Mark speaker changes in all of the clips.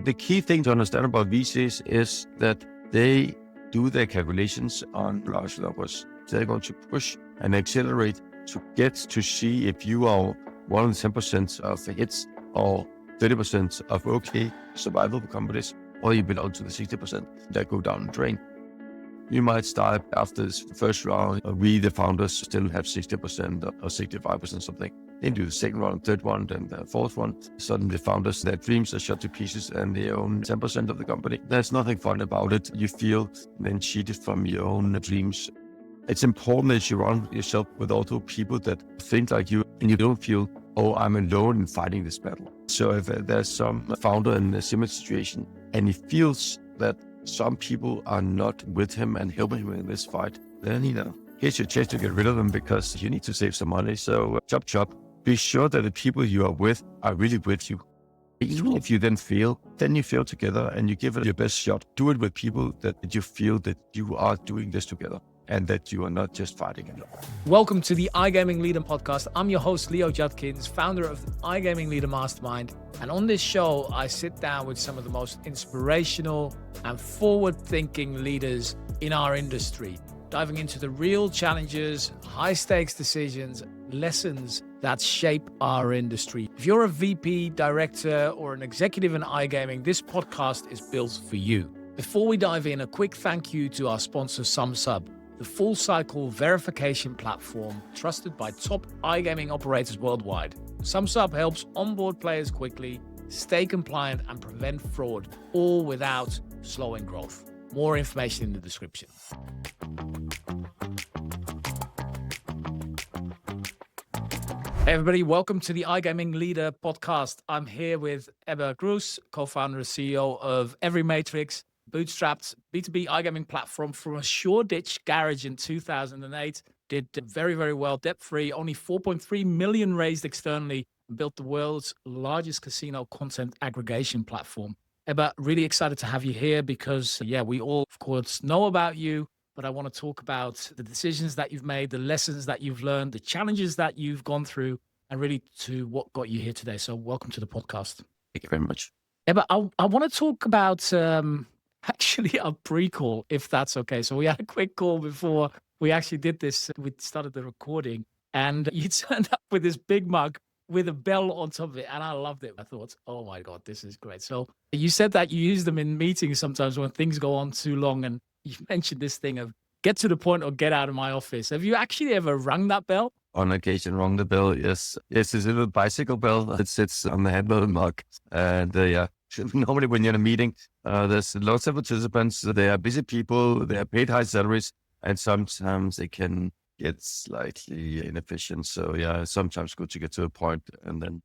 Speaker 1: The key thing to understand about VCs is that they do their calculations on large numbers. They're going to push and accelerate to get to see if you are 110% of hits or 30% of okay survival companies, or you belong to the 60% that go down the drain. You might start after this first round. We, the founders, still have 60% or 65% something. Then do the second round, third one, then the fourth one. Suddenly the founders, their dreams are shot to pieces and they own 10% of the company. There's nothing fun about it. You feel then cheated from your own dreams. It's important that you surround yourself with also people that think like you and you don't feel, oh, I'm alone in fighting this battle. So if there's some founder in a similar situation and he feels that some people are not with him and helping him in this fight, then, here's your chance to get rid of them because you need to save some money. So chop. Be sure that the people you are with are really with you. Even if you then fail, you fail together and you give it your best shot. Do it with people that you feel that you are doing this together and that you are not just fighting alone.
Speaker 2: Welcome to the iGaming Leader Podcast. I'm your host, Leo Judkins, founder of the iGaming Leader Mastermind. And on this show, I sit down with some of the most inspirational and forward-thinking leaders in our industry, diving into the real challenges, high-stakes decisions, lessons that shape our industry. If you're a VP, director, or an executive in iGaming, this podcast is built for you. Before we dive in, a quick thank you to our sponsor, SumSub, the full-cycle verification platform trusted by top iGaming operators worldwide. SumSub helps onboard players quickly, stay compliant, and prevent fraud, all without slowing growth. More information in the description. Hey everybody, welcome to the iGaming Leader Podcast. I'm here with Ebbe Groes, co-founder and CEO of EveryMatrix, bootstrapped B2B iGaming platform from a Shoreditch garage in 2008. Did very, very well, debt-free, only 4.3 million raised externally, and built the world's largest casino content aggregation platform. Ebbe, really excited to have you here because, we all, of course, know about you, but I want to talk about the decisions that you've made, the lessons that you've learned, the challenges that you've gone through, and really to what got you here today. So welcome to the podcast.
Speaker 1: Thank you very much.
Speaker 2: Ebbe, I want to talk about actually a pre-call, if that's okay. So we had a quick call before we actually did this. We started the recording and you turned up with this big mug with a bell on top of it. And I loved it. I thought, oh my God, this is great. So you said that you use them in meetings sometimes when things go on too long. And you mentioned this thing of get to the point or get out of my office. Have you actually ever rung that bell?
Speaker 1: On occasion, rung the bell, yes. Yes, it's a little bicycle bell that sits on the handle of the mug. And normally when you're in a meeting, there's lots of participants. They are busy people. They are paid high salaries. And sometimes they can get slightly inefficient. So sometimes good to get to a point and then,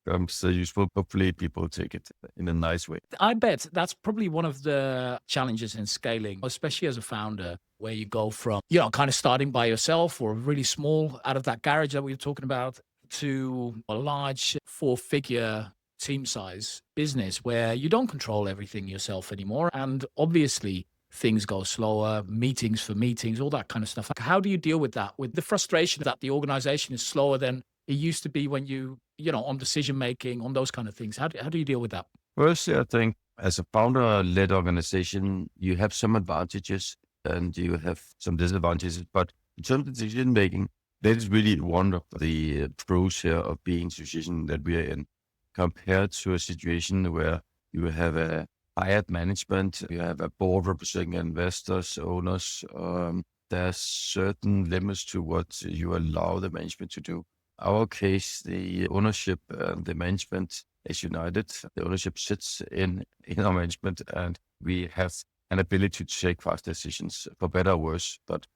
Speaker 1: becomes useful. Hopefully people take it in a nice way.
Speaker 2: I bet that's probably one of the challenges in scaling, especially as a founder, where you go from, kind of starting by yourself or really small out of that garage that we were talking about to a large 4-figure team size business where you don't control everything yourself anymore. And obviously things go slower, meetings for meetings, all that kind of stuff. How do you deal with that? With the frustration that the organization is slower than it used to be when you on decision-making, on those kind of things. How do you deal with that?
Speaker 1: Firstly, I think as a founder-led organization, you have some advantages and you have some disadvantages. But in terms of decision-making, that is really one of the pros here of being in the situation that we are in, compared to a situation where you have a hired management, you have a board representing investors, owners. There's certain limits to what you allow the management to do. Our case, the ownership and the management is united. The ownership sits in our management and we have an ability to take fast decisions for better or worse. But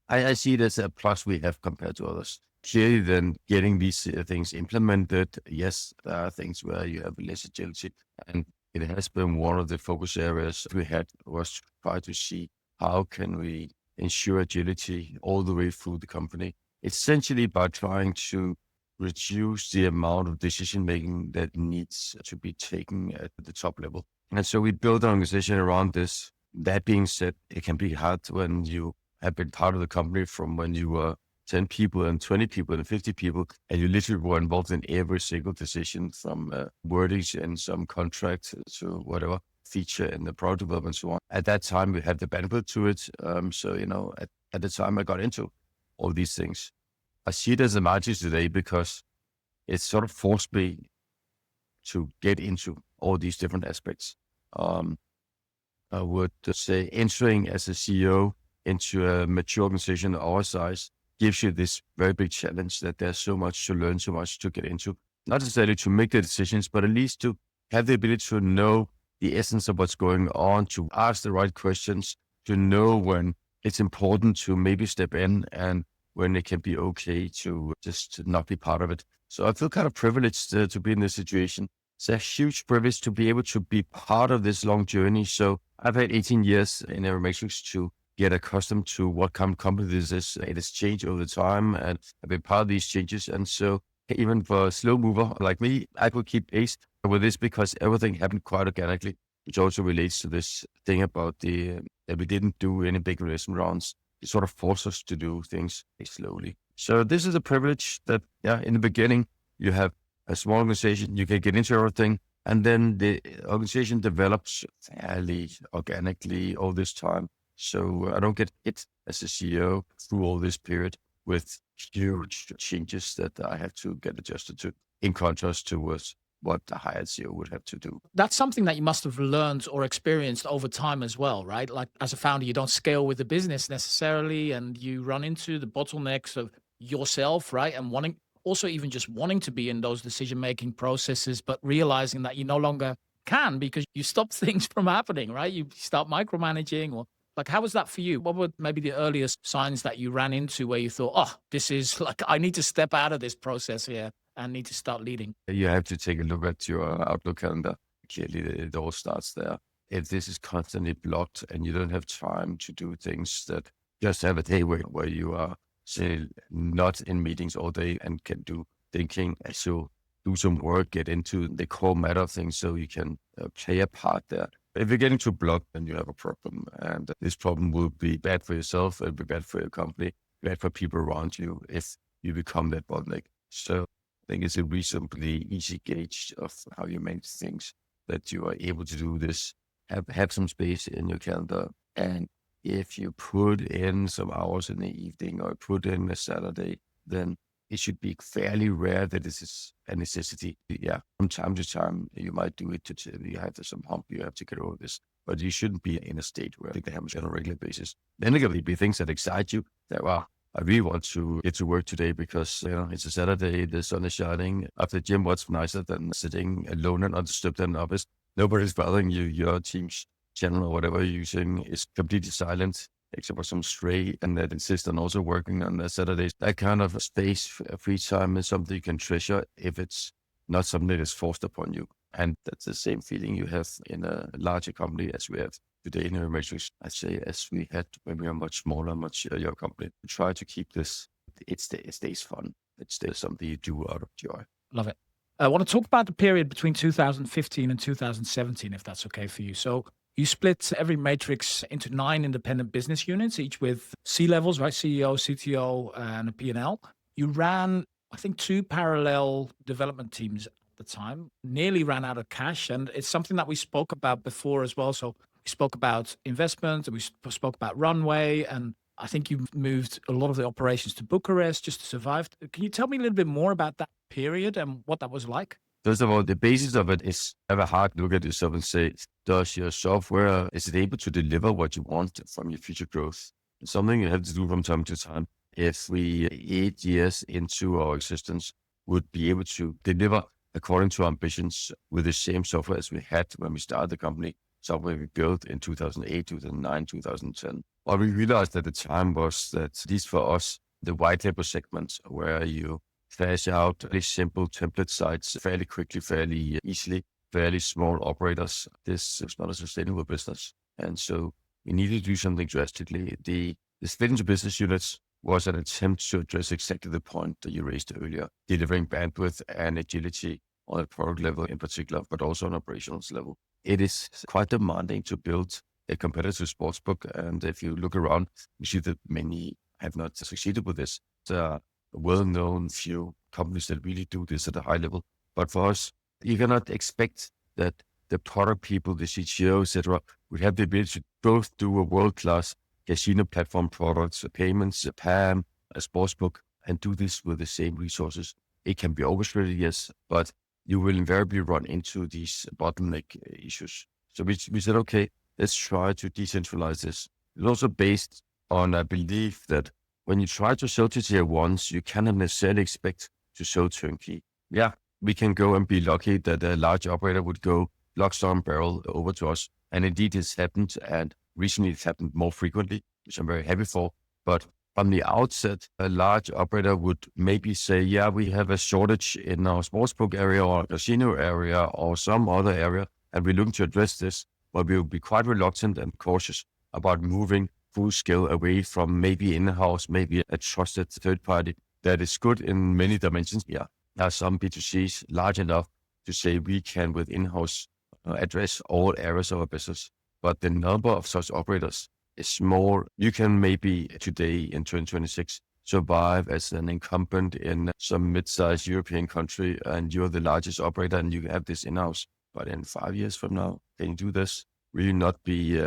Speaker 1: I see it as a plus we have compared to others. Clearly then getting these things implemented, yes, there are things where you have less agility. And it has been one of the focus areas we had was to try to see how can we ensure agility all the way through the company. Essentially by trying to reduce the amount of decision-making that needs to be taken at the top level. And so we built an organization around this. That being said, it can be hard when you have been part of the company from when you were 10 people and 20 people and 50 people, and you literally were involved in every single decision from wordings and some contract to whatever feature in the product development and so on. At that time, we had the bandwidth to it. So, at the time I got into all these things, I see it as a advantage today because it sort of forced me to get into all these different aspects. I would say entering as a CEO into a mature organization of our size gives you this very big challenge that there's so much to learn, so much to get into, not necessarily to make the decisions, but at least to have the ability to know the essence of what's going on, to ask the right questions, to know when it's important to maybe step in and when it can be okay to just not be part of it. So I feel kind of privileged to be in this situation. It's a huge privilege to be able to be part of this long journey. So I've had 18 years in EveryMatrix to get accustomed to what kind of company this is. It has changed over the time, and I've been part of these changes. And so even for a slow mover like me, I could keep pace with this because everything happened quite organically, which also relates to this thing about that we didn't do any big investment rounds. It sort of forced us to do things slowly. So this is a privilege that, in the beginning, you have a small organization, you can get into everything, and then the organization develops fairly organically all this time. So I don't get hit as a CEO through all this period with huge changes that I have to get adjusted to, in contrast to what the hired CEO would have to do.
Speaker 2: That's something that you must have learned or experienced over time as well, right? Like as a founder, you don't scale with the business necessarily, and you run into the bottlenecks of yourself, right? And also even just wanting to be in those decision-making processes, but realizing that you no longer can because you stop things from happening, right? You start micromanaging or like, how was that for you? What were maybe the earliest signs that you ran into where you thought, oh, this is like, I need to step out of this process here and need to start leading?
Speaker 1: You have to take a look at your Outlook calendar. Clearly, it all starts there. If this is constantly blocked and you don't have time to do things that just have a day where you are, say, not in meetings all day and can do thinking, so do some work, get into the core matter of things so you can play a part there. If you're getting too blocked, then you have a problem. And this problem will be bad for yourself, it'll be bad for your company, bad for people around you if you become that bottleneck. So I think it's a reasonably easy gauge of how you manage things, that you are able to do this, have some space in your calendar. And if you put in some hours in the evening or put in a Saturday, then it should be fairly rare that this is a necessity. Yeah, from time to time, you might do it you have some hump, you have to get over this, but you shouldn't be in a state where I think they happen on a regular basis. Then there will be things that excite you that, wow, I really want to get to work today because, it's a Saturday, the sun is shining. After the gym, what's nicer than sitting alone and undisturbed in an office? Nobody's bothering you. Your team's channel or whatever you're using is completely silent, except for some stray and that insist on also working on the Saturdays. That kind of space, free time is something you can treasure if it's not something that is forced upon you. And that's the same feeling you have in a larger company as we have today in EveryMatrix. I'd say as we had when we are much smaller, much younger company. We try to keep this, it stays fun. It's still something you do out of joy.
Speaker 2: Love it. I want to talk about the period between 2015 and 2017, if that's okay for you. So you split EveryMatrix into 9 independent business units, each with C-levels, right? CEO, CTO, and a P&L. You ran, I think, 2 parallel development teams at the time, nearly ran out of cash. And it's something that we spoke about before as well. So we spoke about investment, and we spoke about runway, and I think you moved a lot of the operations to Bucharest just to survive. Can you tell me a little bit more about that period and what that was like?
Speaker 1: First of all, the basis of it is have a hard look at yourself and say, does your software, is it able to deliver what you want from your future growth? It's something you have to do from time to time. If we 8 years into our existence would be able to deliver according to our ambitions with the same software as we had when we started the company, software we built in 2008, 2009, 2010. What we realized at the time was that, at least for us, the white label segment where you flash out very simple template sites fairly quickly, fairly easily, fairly small operators, this is not a sustainable business. And so we needed to do something drastically. The split into business units was an attempt to address exactly the point that you raised earlier, delivering bandwidth and agility on a product level in particular, but also on operations level. It is quite demanding to build a competitive sportsbook. And if you look around, you see that many have not succeeded with this. well-known few companies that really do this at a high level. But for us, you cannot expect that the product people, the CTO, etc., would have the ability to both do a world-class casino platform products, payments, a PAM, a sportsbook, and do this with the same resources. It can be orchestrated, yes, but you will invariably run into these bottleneck issues. So we said, okay, let's try to decentralize this. It's also based on a belief that when you try to sell to tier ones, you cannot necessarily expect to sell turnkey. Yeah, we can go and be lucky that a large operator would go lock, stock, and barrel over to us. And indeed, it's happened. And recently, it's happened more frequently, which I'm very happy for. But from the outset, a large operator would maybe say, yeah, we have a shortage in our sportsbook area or casino area or some other area, and we're looking to address this. But we will be quite reluctant and cautious about moving full scale away from maybe in-house, maybe a trusted third party that is good in many dimensions. Yeah, there are some B2Cs large enough to say we can with in-house address all areas of our business. But the number of such operators is small. You can maybe today in 2026 survive as an incumbent in some mid-sized European country and you're the largest operator and you have this in-house. But in 5 years from now, can you do this? Will you not be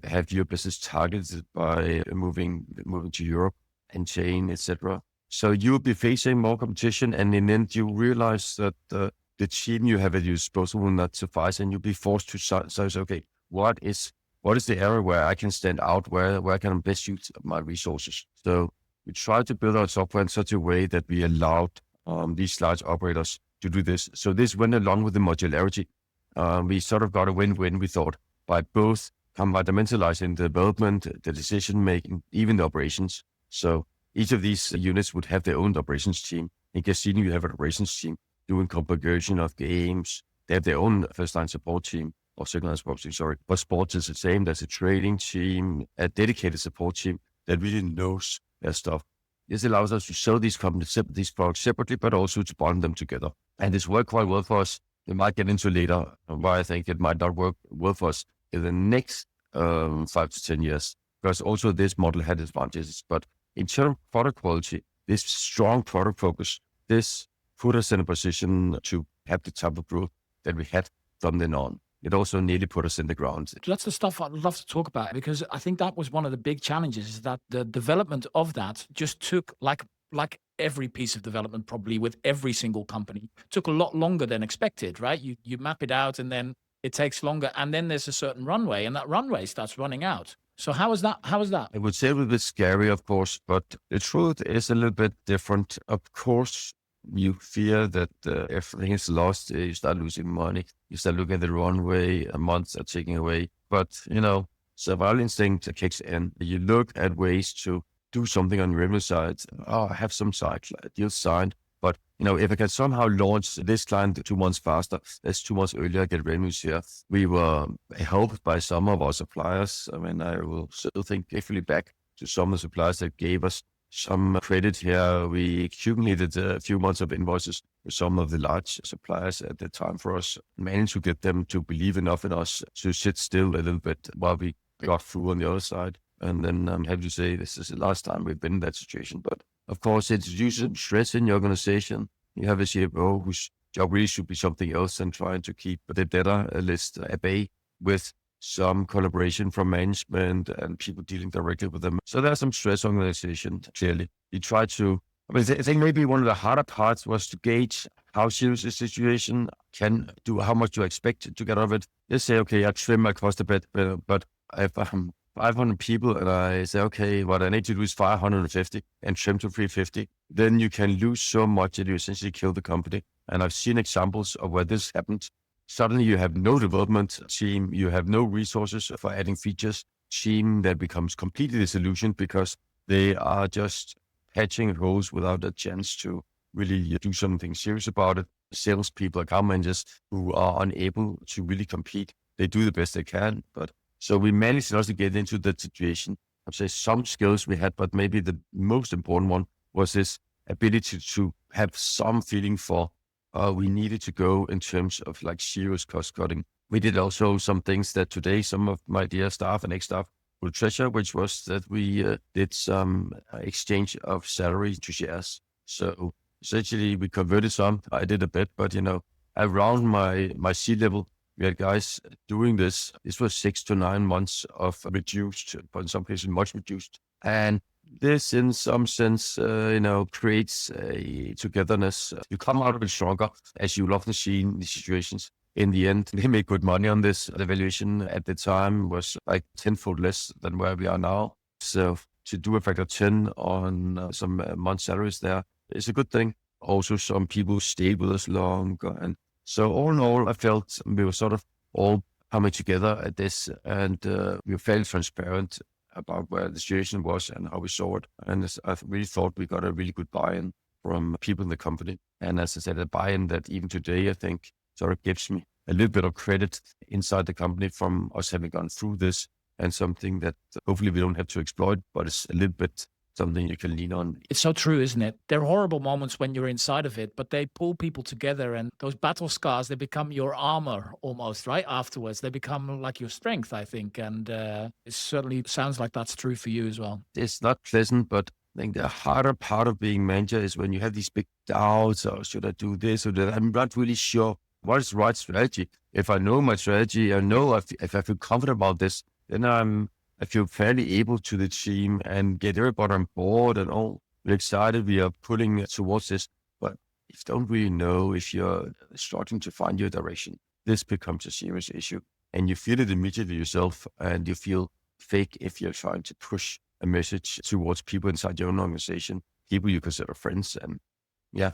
Speaker 1: have your business targeted by moving to Europe and chain, etc.? So you will be facing more competition, and in the end, you realize that the team you have at your disposal will not suffice, and you'll be forced to say, okay, what is the area where I can stand out, where I can best use my resources? So we try to build our software in such a way that we allowed these large operators to do this. So this went along with the modularity. We sort of got a win-win, we thought, by both compartmentalizing the development, the decision-making, even the operations. So each of these units would have their own operations team. In casino, you have an operations team doing configuration of games. They have their own first-line support team, or second-line support team, sorry. But sports is the same. There's a trading team, a dedicated support team that really knows their stuff. This allows us to sell these companies, these products separately, but also to bond them together. And this worked quite well for us. We might get into later why I think it might not work well for us in the next 5 to 10 years, because also this model had advantages. But in terms of product quality, this strong product focus, this put us in a position to have the type of growth that we had from then on. It also nearly put us in the ground.
Speaker 2: That's the stuff I'd love to talk about, because I think that was one of the big challenges, is that the development of that just took, like every piece of development, probably with every single company, took a lot longer than expected, right? You map it out and then it takes longer, and then there's a certain runway, and that runway starts running out. So how is that?
Speaker 1: I would say a little bit scary, of course, but the truth is a little bit different. Of course, you fear that everything is lost. You start losing money. You start looking at the runway. Months are taking away. But, survival instinct kicks in. You look at ways to do something on the revenue side. Oh, I have some side deals signed. But, if I can somehow launch this client 2 months faster, that's 2 months earlier, get revenues here. We were helped by some of our suppliers. I mean, I will still think carefully back to some of the suppliers that gave us some credit here. We accumulated a few months of invoices with some of the large suppliers at the time for us, managed to get them to believe enough in us to sit still a little bit while we got through on the other side. And then I'm happy to say this is the last time we've been in that situation. But of course, it introduces some stress in your organization. You have a CFO whose job really should be something else than trying to keep the data list at bay with some collaboration from management and people dealing directly with them. So there's some stress on the organization, clearly. You try to, I think maybe one of the harder parts was to gauge how serious the situation can do, how much do I expect to get out of it. Just say, okay, I trim my cost a bit, but if I'm 500 people and I say, okay, what I need to do is 550 and trim to 350, then you can lose so much that you essentially kill the company. And I've seen examples of where this happened. Suddenly you have no development team, you have no resources for adding features, team that becomes completely disillusioned because they are just patching holes without a chance to really do something serious about it. Salespeople, account managers who are unable to really compete. They do the best they can, but so we managed also to get into that situation. I'd say some skills we had, but maybe the most important one was this ability to have some feeling for we needed to go in terms of like serious cost cutting. We did also some things that today some of my dear staff and ex-staff treasure, which was that we did some exchange of salary to shares. So essentially we converted some. I did a bit, but around my C level, we had guys doing this. This was 6 to 9 months of reduced, but in some cases much reduced. And this, in some sense, creates a togetherness. You come out of it stronger, as you'll often see in these situations. In the end, they made good money on this. The valuation at the time was like tenfold less than where we are now. So to do a factor 10 on some month salaries there is a good thing. Also, some people stayed with us longer. And so all in all, I felt we were sort of all coming together at this, and we were fairly transparent about where the situation was and how we saw it. And I really thought we got a really good buy-in from people in the company. And as I said, a buy-in that even today, I think, sort of gives me a little bit of credit inside the company from us having gone through this, and something that hopefully we don't have to exploit, but it's a little bit something you can lean on.
Speaker 2: It's so true, isn't it? There are horrible moments when you're inside of it, but they pull people together, and those battle scars, they become your armor almost, right? Afterwards, they become like your strength, I think. And it certainly sounds like that's true for you as well.
Speaker 1: It's not pleasant, but I think the harder part of being manager is when you have these big doubts, or should I do this or that? I'm not really sure what is the right strategy. If I know my strategy, I know if I feel confident about this, then I feel fairly able to the team and get everybody on board and all. We're excited. We are pulling towards this, but if you don't really know, if you're starting to find your direction, this becomes a serious issue, and you feel it immediately yourself, and you feel fake if you're trying to push a message towards people inside your own organization, people you consider friends and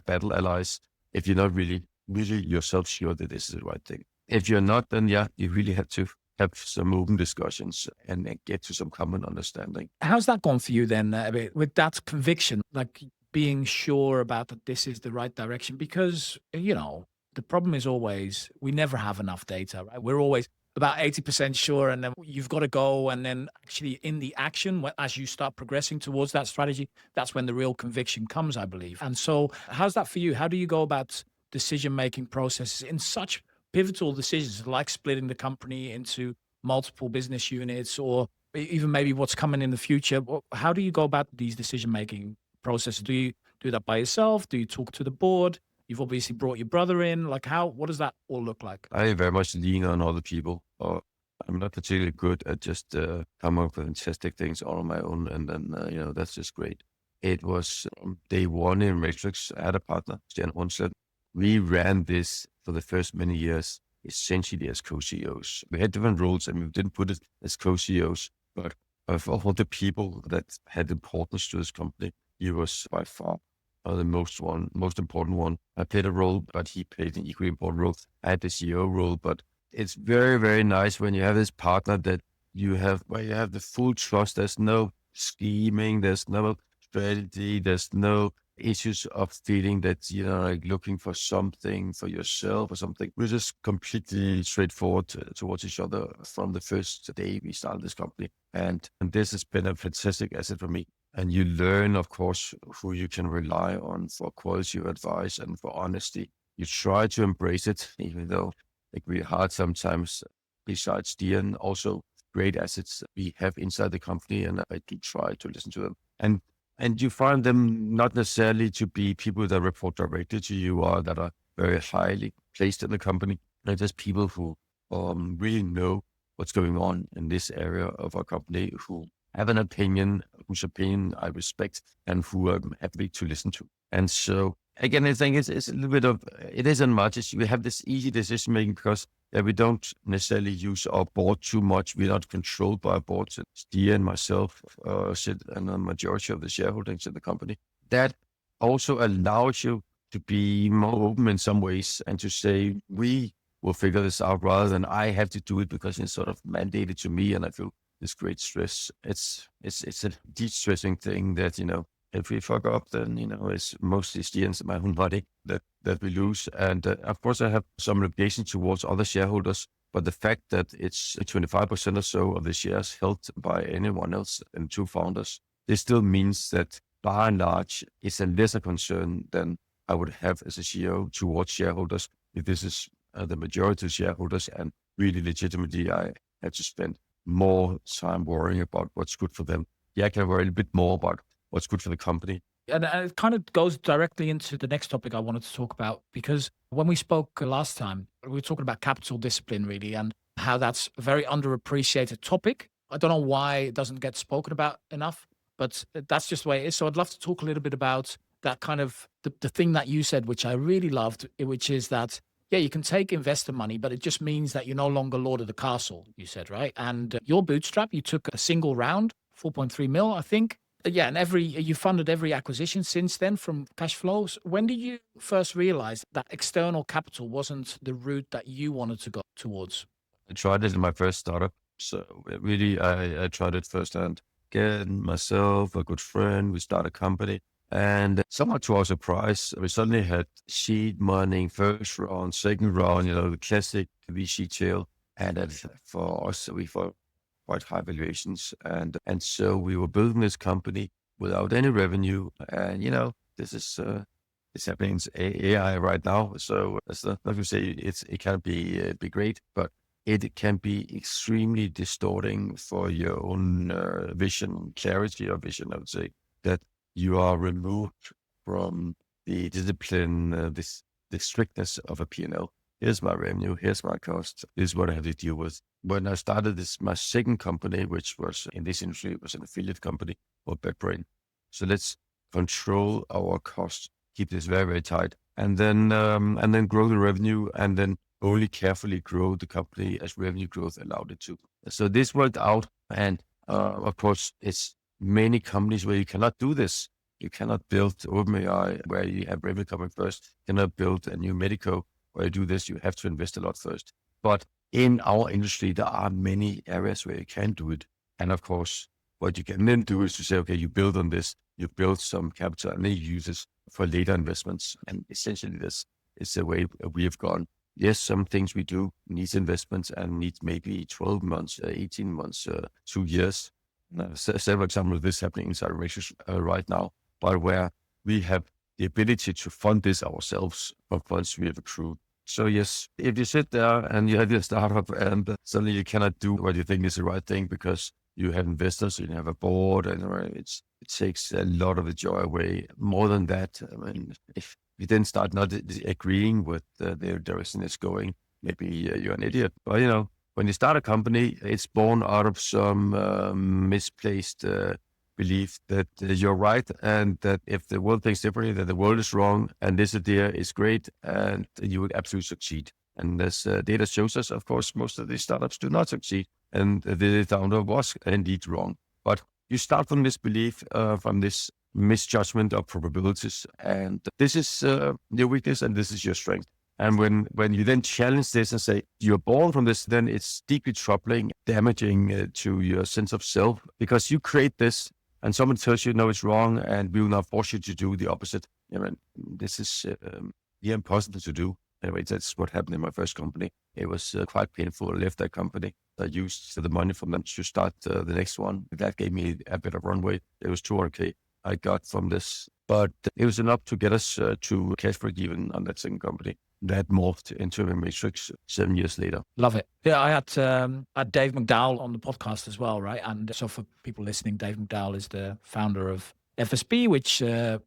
Speaker 1: battle allies, if you're not really yourself sure that this is the right thing. If you're not, then you really have to have some open discussions and get to some common understanding.
Speaker 2: How's that gone for you then, with that conviction, like being sure about that this is the right direction? Because, the problem is always we never have enough data, right? We're always about 80% sure, and then you've got to go. And then actually in the action, as you start progressing towards that strategy, that's when the real conviction comes, I believe. And so how's that for you? How do you go about decision-making processes in such pivotal decisions like splitting the company into multiple business units, or even maybe what's coming in the future? How do you go about these decision-making processes? Do you do that by yourself? Do you talk to the board? You've obviously brought your brother in. Like what does that all look like?
Speaker 1: I very much lean on other people. I'm not particularly good at just coming up with fantastic things all on my own. And then, that's just great. It was day one in Matrix. I had a partner, Jan Hornstedt. We ran this for the first many years, essentially as co-CEOs. We had different roles and we didn't put it as co-CEOs, but of all the people that had importance to this company, he was by far the most important one. I played a role, but he played an equally important role. I had the CEO role, but it's very, very nice when you have this partner that where you have the full trust. There's no scheming, there's no strategy, there's no issues of feeling that, like looking for something for yourself or something. We're just completely straightforward towards each other from the first day we started this company. And this has been a fantastic asset for me. And you learn, of course, who you can rely on for quality of advice and for honesty. You try to embrace it, even though it can be hard sometimes. Besides Dian, also great assets we have inside the company, and I do try to listen to them. And you find them not necessarily to be people that report directly to you or that are very highly placed in the company. They're just people who really know what's going on in this area of our company, who have an opinion, whose opinion I respect, and who I'm happy to listen to. And so, again, I think it's a little bit of, it isn't much. We have this easy decision making because we don't necessarily use our board too much. We're not controlled by our board. Stia and myself sit on the majority of the shareholdings in the company. That also allows you to be more open in some ways and to say, we will figure this out rather than I have to do it because it's sort of mandated to me and I feel this great stress. It's a de-stressing thing that, if we fuck up, then, it's mostly Stia and my own body that we lose. And of course, I have some obligation towards other shareholders, but the fact that it's 25% or so of the shares held by anyone else and two founders, this still means that by and large, it's a lesser concern than I would have as a CEO towards shareholders. If this is the majority of shareholders and really legitimately, I had to spend more time worrying about what's good for them. Yeah, I can worry a little bit more about what's good for the company.
Speaker 2: And it kind of goes directly into the next topic I wanted to talk about, because when we spoke last time, we were talking about capital discipline, really, and how that's a very underappreciated topic. I don't know why it doesn't get spoken about enough, but that's just the way it is. So I'd love to talk a little bit about that kind of the thing that you said, which I really loved, which is that, yeah, you can take investor money, but it just means that you're no longer lord of the castle, you said, right? And your bootstrap, you took a single round, 4.3 mil, I think. Yeah, and you funded every acquisition since then from cash flows. When did you first realize that external capital wasn't the route that you wanted to go towards?
Speaker 1: I tried it in my first startup. So really, I tried it firsthand. Again, myself, a good friend, we started a company. And somewhat to our surprise, we suddenly had seed money, first round, second round, the classic VC tail. And that for us, we thought quite high valuations. And so we were building this company without any revenue. And, this is it's happening in AI right now. So it's not like you say, it can be great, but it can be extremely distorting for your own vision, clarity of vision, I would say, that you are removed from the discipline, the strictness of a P&L. Here's my revenue, here's my cost, this is what I have to deal with. When I started my second company, which was in this industry, it was an affiliate company called BetBrain. So let's control our costs, keep this very, very tight, and then grow the revenue, and then only carefully grow the company as revenue growth allowed it to. So this worked out. And of course, it's many companies where you cannot do this. You cannot build OpenAI where you have revenue coming first. You cannot build a new Medico where you do this. You have to invest a lot first. But in our industry, there are many areas where you can do it. And of course, what you can then do is to say, okay, you build on this, you build some capital, and then you use this for later investments. And essentially, this is the way we have gone. Yes, some things we do needs investments and needs maybe 12 months, 18 months, 2 years. Several examples of this happening inside EveryMatrix right now, but where we have the ability to fund this ourselves of funds we have accrued. So yes, if you sit there and you have your startup and suddenly you cannot do what you think is the right thing because you have investors, you have a board, and it takes a lot of the joy away. More than that, I mean, if you then start not agreeing with the direction it's going, maybe you're an idiot. But, when you start a company, it's born out of some misplaced belief that you're right, and that if the world thinks differently, that the world is wrong, and this idea is great, and you would absolutely succeed. And as data shows us, of course, most of these startups do not succeed, and the founder was indeed wrong. But you start from this belief, from this misjudgment of probabilities, and this is your weakness and this is your strength. And when you then challenge this and say you're born from this, then it's deeply troubling, damaging to your sense of self, because you create this and someone tells you no, it's wrong, and we will now force you to do the opposite. I mean, this is impossible to do. Anyway, that's what happened in my first company. It was quite painful. I left that company. I used the money from them to start the next one. That gave me a bit of runway. It was 200K I got from this, but it was enough to get us to cash break even on that second company. That morphed into EveryMatrix 7 years later.
Speaker 2: Love it. Yeah, I had Dave McDowell on the podcast as well, right? And so for people listening, Dave McDowell is the founder of FSB, which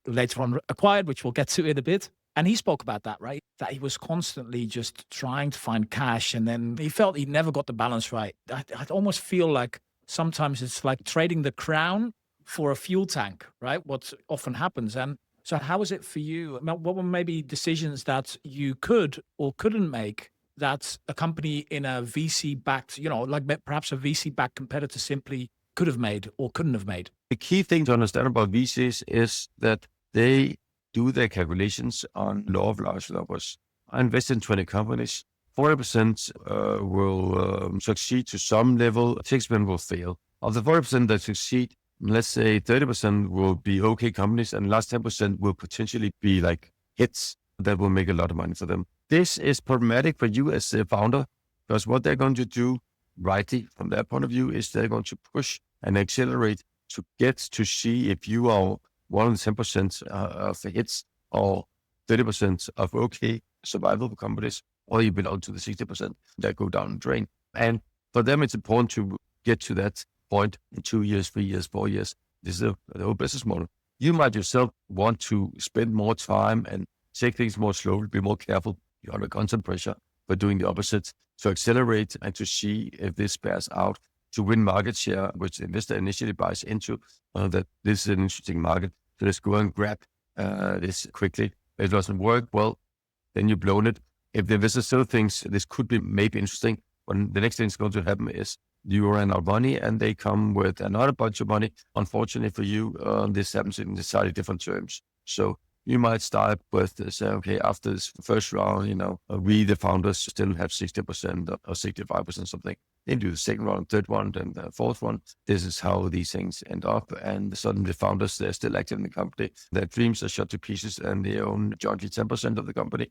Speaker 2: later on acquired, which we'll get to in a bit. And he spoke about that, right? That he was constantly just trying to find cash, and then he felt he never got the balance right. I'd almost feel like sometimes it's like trading the crown for a fuel tank, right? What often happens. And so how was it for you? What were maybe decisions that you could or couldn't make that a company in a VC-backed, like perhaps a VC-backed competitor simply could have made or couldn't have made?
Speaker 1: The key thing to understand about VCs is that they do their calculations on law of large numbers. I invest in 20 companies. 40% will succeed to some level, 6% will fail. Of the 40% that succeed, let's say 30% will be okay companies, and the last 10% will potentially be like hits that will make a lot of money for them. This is problematic for you as a founder, because what they're going to do rightly from their point of view is they're going to push and accelerate to get to see if you are one of the 10% of the hits or 30% of okay survival companies, or you belong to the 60% that go down the drain. And for them, it's important to get to that point in 2 years, 3 years, 4 years. This is the whole business model. You might yourself want to spend more time and take things more slowly, be more careful. You're under constant pressure for doing the opposite, to accelerate and to see if this bears out, to win market share, which the investor initially buys into, that this is an interesting market. So let's go and grab this quickly. If it doesn't work, well, then you've blown it. If the investor still thinks this could be maybe interesting, when the next thing is going to happen is you run out of money and they come with another bunch of money. Unfortunately for you, this happens in slightly different terms. So you might start with say, okay, after this first round, we, the founders, still have 60% or 65% something. Then do the second round, third one, and the fourth one. This is how these things end up. And suddenly the founders, they're still active in the company. Their dreams are shot to pieces and they own jointly 10% of the company,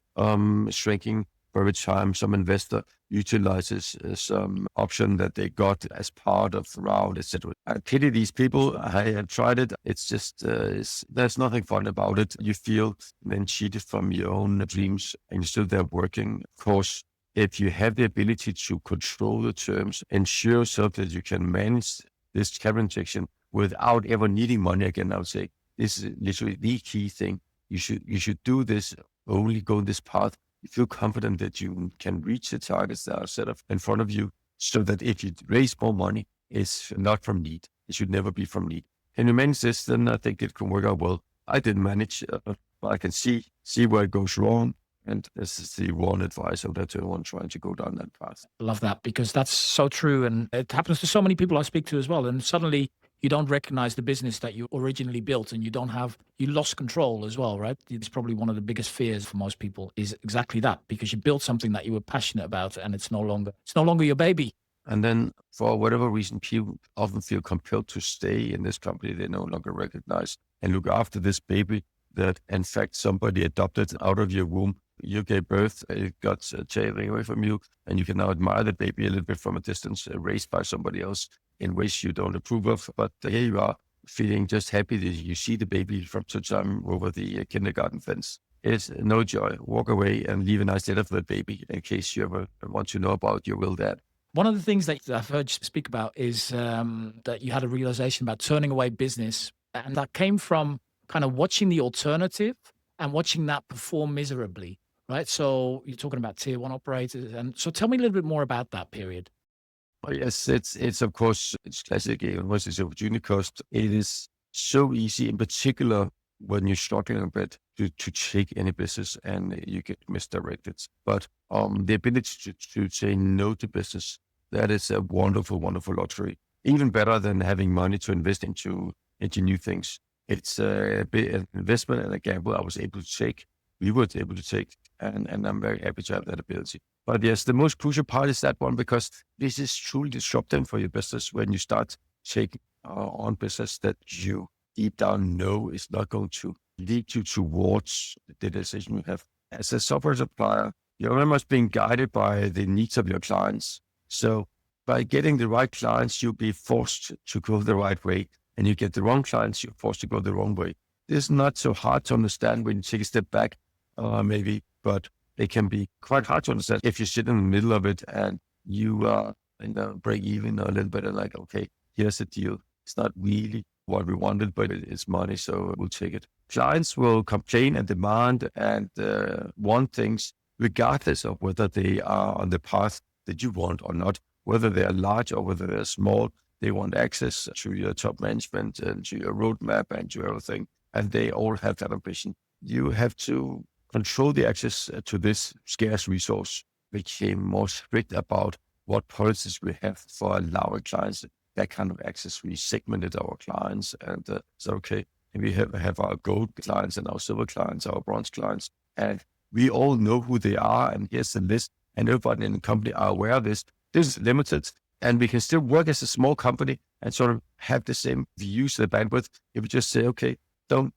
Speaker 1: shrinking. Every time some investor utilizes some option that they got as part of the round, etc. I pity these people. I have tried it. It's just, there's nothing fun about it. You feel then cheated from your own dreams and you're still there working. Of course, if you have the ability to control the terms, ensure yourself that you can manage this capital injection without ever needing money again, I would say this is literally the key thing. You should do this, only go this path. You feel confident that you can reach the targets that are set up in front of you, so that if you raise more money, it's not from need. It should never be from need. Can you manage this? Then I think it can work out well. I didn't manage, but I can see where it goes wrong. And this is the one advice of that one trying to go down that path.
Speaker 2: I love that, because that's so true. And it happens to so many people I speak to as well. And suddenly you don't recognize the business that you originally built, and you lost control as well, right? It's probably one of the biggest fears for most people is exactly that, because you built something that you were passionate about and it's no longer your baby.
Speaker 1: And then for whatever reason, people often feel compelled to stay in this company they no longer recognize and look after this baby that in fact somebody adopted out of your womb. You gave birth, it got taken away from you, and you can now admire the baby a little bit from a distance, raised by somebody else in ways you don't approve of. But here you are, feeling just happy that you see the baby from time over the kindergarten fence. It's no joy. Walk away and leave a nice letter for the baby in case you ever want to know about your will dad.
Speaker 2: One of the things that I've heard you speak about is that you had a realization about turning away business, and that came from kind of watching the alternative and watching that perform miserably. Right. So you're talking about tier one operators. And so tell me a little bit more about that period.
Speaker 1: Oh, yes, it's of course, it's classic. Once it's opportunity cost, it is so easy, in particular when you're struggling a bit to take any business and you get misdirected. But the ability to say no to business, that is a wonderful, wonderful lottery. Even better than having money to invest into new things. It's a bit an investment and a gamble I was able to take. We were able to take, and I'm very happy to have that ability. But yes, the most crucial part is that one, because this is truly disruptive for your business when you start taking on business that you deep down know is not going to lead you towards the decision you have. As a software supplier, you're very much being guided by the needs of your clients. So by getting the right clients, you'll be forced to go the right way. And you get the wrong clients, you're forced to go the wrong way. This is not so hard to understand when you take a step back, maybe, but it can be quite hard to understand if you sit in the middle of it and you break even a little bit and like, okay, here's the deal. It's not really what we wanted, but it's money, so we'll take it. Clients will complain and demand and want things regardless of whether they are on the path that you want or not, whether they are large or whether they're small. They want access to your top management and to your roadmap and to everything. And they all have that ambition. You have to control the access to this scarce resource. We became more strict about what policies we have for allowing clients that kind of access. We segmented our clients and said, okay, and we have our gold clients and our silver clients, our bronze clients, and we all know who they are. And here's the list, and everybody in the company are aware of this. This is limited, and we can still work as a small company and sort of have the same views, the bandwidth. If we just say, okay, don't.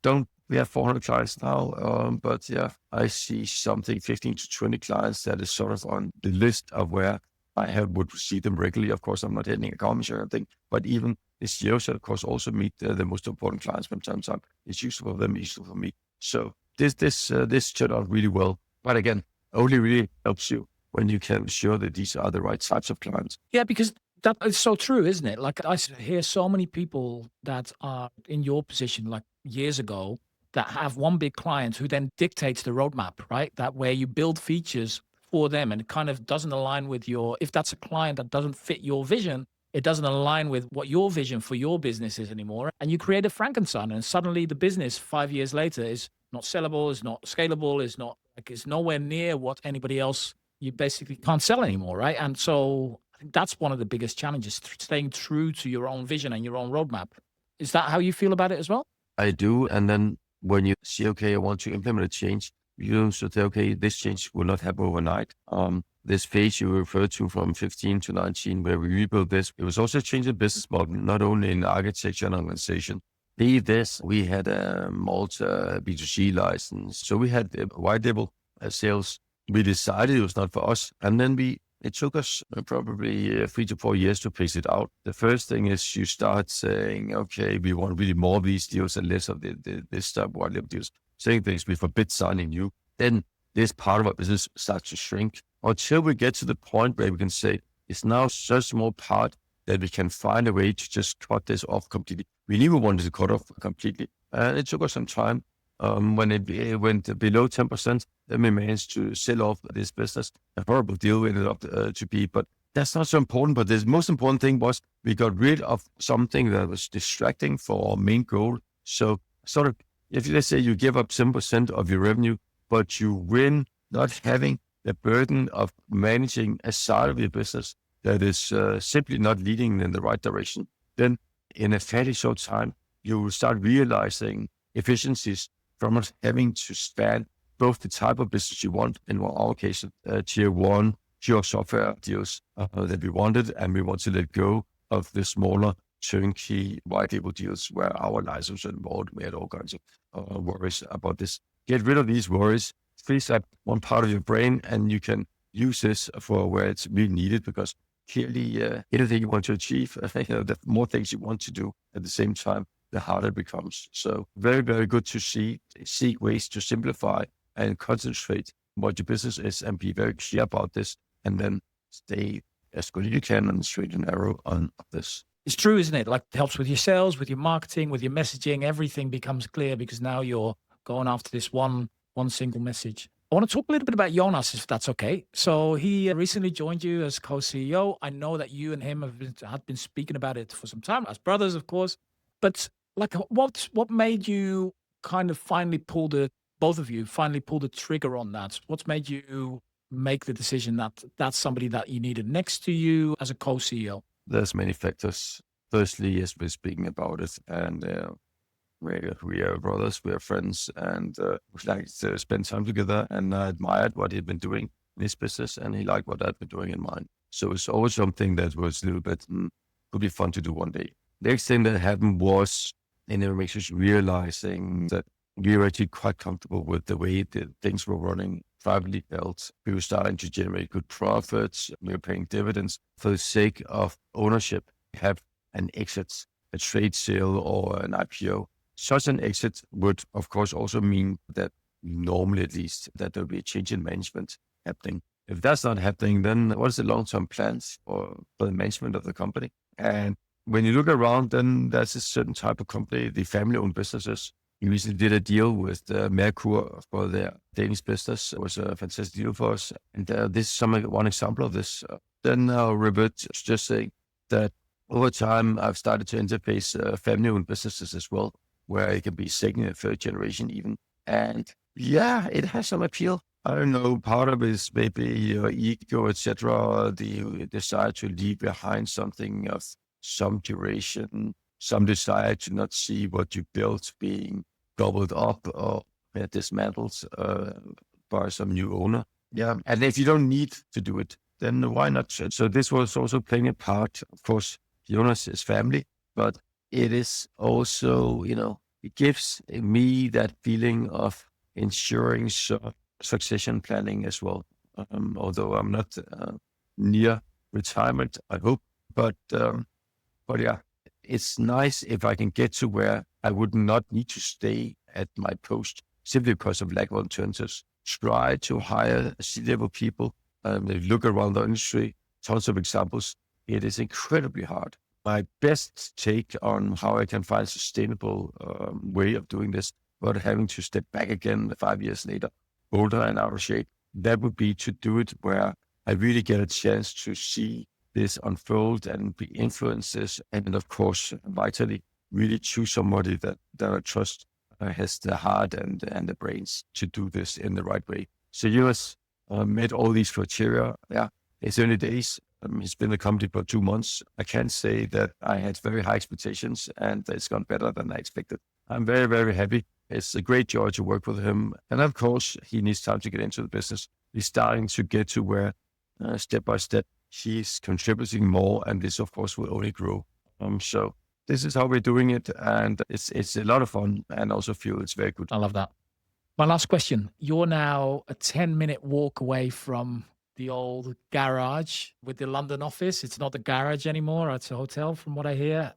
Speaker 1: We have 400 clients now, but yeah, I see something 15 to 20 clients that is sort of on the list of where I would see them regularly. Of course, I'm not hitting a commission or anything, but even this year should, of course, also meet the most important clients from time to time. It's useful for them, useful for me. So this turned out really well. But again, only really helps you when you can ensure that these are the right types of clients.
Speaker 2: Yeah, because That is so true, isn't it? Like hear so many people that are in your position, like years ago, that have one big client who then dictates the roadmap, right? That where you build features for them and it kind of doesn't align with if that's a client that doesn't fit your vision, it doesn't align with what your vision for your business is anymore. And you create a Frankenstein and suddenly the business 5 years later is not sellable, is not scalable, is not like it's nowhere near what anybody else you basically can't sell anymore, right? And so I think that's one of the biggest challenges, staying true to your own vision and your own roadmap. Is that how you feel about it as well?
Speaker 1: I do. And then when you see, okay, I want to implement a change, you should say, okay, this change will not happen overnight. This phase you referred to from 15 to 19, where we rebuilt this, it was also a change in business model, not only in architecture and organization. Leave this, we had a Malta B2C license. So we had white label sales. We decided it was not for us. And then it took us probably 3 to 4 years to phase it out. The first thing is you start saying, okay, we want really more of these deals and less of this type of white label deals. Saying things, we forbid signing new. Then this part of our business starts to shrink until we get to the point where we can say, it's now such a small part that we can find a way to just cut this off completely. We never wanted to cut off completely. And it took us some time. When it went below 10%, then we managed to sell off this business. A horrible deal ended up to be, but that's not so important. But the most important thing was we got rid of something that was distracting for our main goal. So sort of, if let's say you give up 7% of your revenue, but you win not having the burden of managing a side of your business that is simply not leading in the right direction, then in a fairly short time, you will start realizing efficiencies from not having to span both the type of business you want, in our case, tier one, pure software deals that we wanted, and we want to let go of the smaller turnkey white label deals where our license are involved. We had all kinds of worries about this. Get rid of these worries, freeze up one part of your brain, and you can use this for where it's really needed, because clearly anything you want to achieve, the more things you want to do at the same time, the harder it becomes. So very, very good to seek ways to simplify and concentrate what your business is and be very clear about this, and then stay as good as you can on the straight and narrow on this.
Speaker 2: It's true, isn't it? Like it helps with your sales, with your marketing, with your messaging. Everything becomes clear because now you're going after this one single message. I want to talk a little bit about Jonas, if that's okay. So he recently joined you as co-CEO. I know that you and him have been speaking about it for some time, as brothers, of course. But like, what made you kind of both of you finally pull the trigger on that? What's made you make the decision that that's somebody that you needed next to you as a co-CEO?
Speaker 1: There's many factors. Firstly, yes, we're speaking about it, and we are brothers, we are friends, and we like to spend time together. And I admired what he'd been doing in his business, and he liked what I'd been doing in mine. So it's always something that was a little bit could be fun to do one day. Next thing that happened was in EveryMatrix realizing that we were actually quite comfortable with the way that things were running privately held. We were starting to generate good profits. We were paying dividends. For the sake of ownership, have an exit, a trade sale or an IPO. Such an exit would, of course, also mean that normally, at least, that there will be a change in management happening. If that's not happening, then what is the long-term plans for the management of the company? And when you look around, then there's a certain type of company, the family-owned businesses. We recently did a deal with Merkur for their Danish business. It was a fantastic deal for us. And this is one example of this. Then I'll revert to just saying that over time, I've started to interface family-owned businesses as well, where it can be second and third generation even. And yeah, it has some appeal. I don't know, part of it is maybe your ego, etc., the desire to leave behind something of some duration, some desire to not see what you built being gobbled up or dismantled by some new owner. Yeah, and if you don't need to do it, then why not? So this was also playing a part. Of course, Jonas is family, but it is also, it gives me that feeling of ensuring succession planning as well. Although I'm not near retirement, I hope, but yeah, it's nice if I can get to where I would not need to stay at my post simply because of lack of alternatives. Try to hire C-level people. Look around the industry, tons of examples. it is incredibly hard. My best take on how I can find a sustainable way of doing this, but having to step back again 5 years later, older and out of shape, that would be to do it where I really get a chance to see this unfold and be influences. And of course, vitally, really choose somebody that I trust has the heart and the brains to do this in the right way. So US met all these criteria. Yeah, it's early days. It's been a company for 2 months. I can say that I had very high expectations and it's gone better than I expected. I'm very, very happy. It's a great joy to work with him. And of course, he needs time to get into the business. He's starting to get to where step by step, he's contributing more. And this, of course, will only grow. So this is how we're doing it. And it's a lot of fun and also feel it's very good.
Speaker 2: I love that. My last question. You're now a 10-minute walk away from the old garage with the London office. It's not the garage anymore. It's a hotel from what I hear.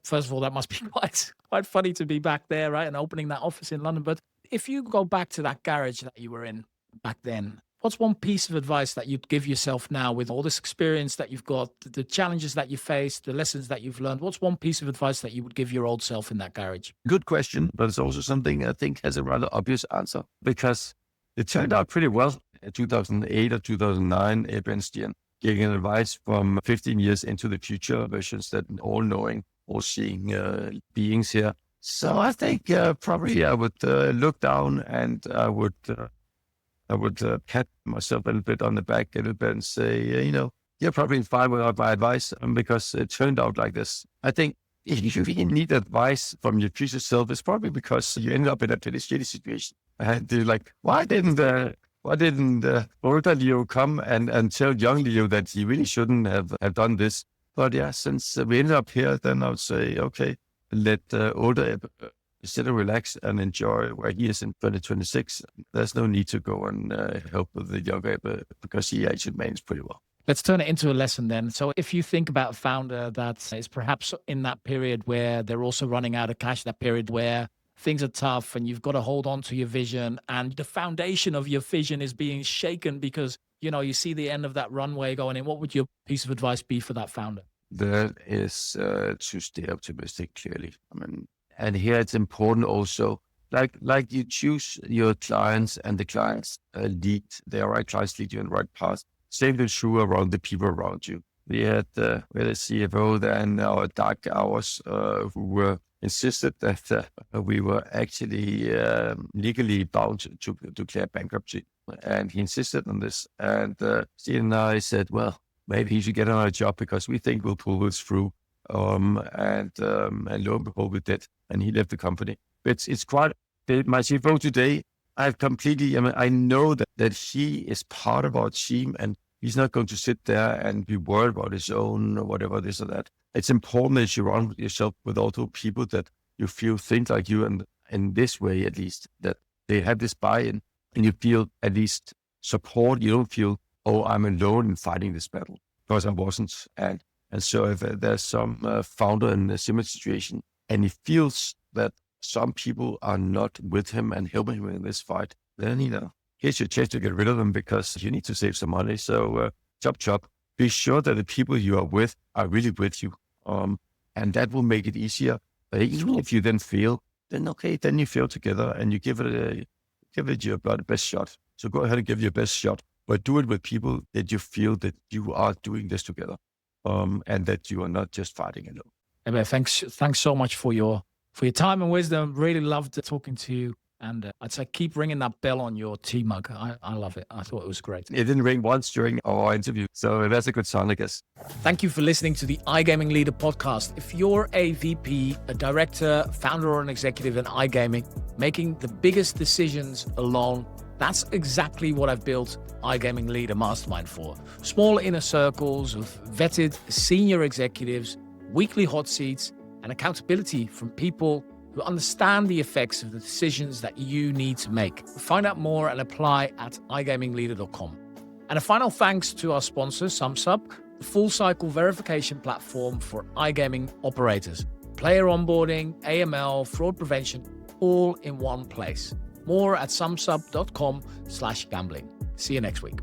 Speaker 2: First of all, that must be quite funny to be back there, right? And opening that office in London. But if you go back to that garage that you were in back then, what's one piece of advice that you'd give yourself now with all this experience that you've got, the challenges that you faced, the lessons that you've learned? What's one piece of advice that you would give your old self in that garage?
Speaker 1: Good question, but it's also something I think has a rather obvious answer because it turned out pretty well. In 2008 or 2009, Ebbe and Stian giving advice from 15 years into the future versions that all-knowing, all-seeing beings here. So I think probably I would look down and I would pat myself a little bit on the back a little bit and say, you're probably fine without my advice because it turned out like this. I think if you really need advice from your future self, it's probably because you ended up in a pretty shitty situation. And you're like, why didn't older Leo come and tell young Leo that he really shouldn't have done this? But yeah, since we ended up here, then I would say, okay, let older Ebbe sit and relax and enjoy where he is in 2026. There's no need to go and help with the younger Ebbe because he actually managed pretty well.
Speaker 2: Let's turn it into a lesson then. So if you think about a founder that is perhaps in that period where they're also running out of cash, that period where things are tough and you've got to hold on to your vision and the foundation of your vision is being shaken because, you see the end of that runway going in, what would your piece of advice be for that founder?
Speaker 1: That is to stay optimistic, clearly. And here it's important also, like you choose your clients and the clients lead, the right clients lead you in the right path. Same is true around the people around you. We had a CFO then, our dark hours, who were insisted that we were actually legally bound to declare bankruptcy. And he insisted on this. And Steve and I said, well, maybe he should get another job because we think we'll pull this through. And lo and behold, we did. And he left the company. But it's quite, my CFO today, I know that he is part of our team and he's not going to sit there and be worried about his own or whatever, this or that. It's important that you run yourself with also people that you feel think like you, and in this way, at least, that they have this buy-in and you feel at least support. You don't feel, oh, I'm alone in fighting this battle, because I wasn't. And so if there's some founder in a similar situation and he feels that some people are not with him and helping him in this fight, then, here's your chance to get rid of them because you need to save some money. So chop. Be sure that the people you are with are really with you. And that will make it easier. Even if you then fail, then okay, then you fail together and you give it your best shot. So go ahead and give your best shot, but do it with people that you feel that you are doing this together. And that you are not just fighting alone.
Speaker 2: Ebbe, thanks so much for your time and wisdom. Really loved talking to you. And I'd say keep ringing that bell on your tea mug. I love it. I thought it was great.
Speaker 1: It didn't ring once during our interview. So that's a good sign, I guess.
Speaker 2: Thank you for listening to the iGaming Leader podcast. If you're a VP, a director, founder, or an executive in iGaming, making the biggest decisions alone, that's exactly what I've built iGaming Leader Mastermind for. Small inner circles of vetted senior executives, weekly hot seats, and accountability from people who understand the effects of the decisions that you need to make. Find out more and apply at igamingleader.com. And a final thanks to our sponsor, SumSub, the full-cycle verification platform for iGaming operators. Player onboarding, AML, fraud prevention, all in one place. More at sumsub.com/gambling. See you next week.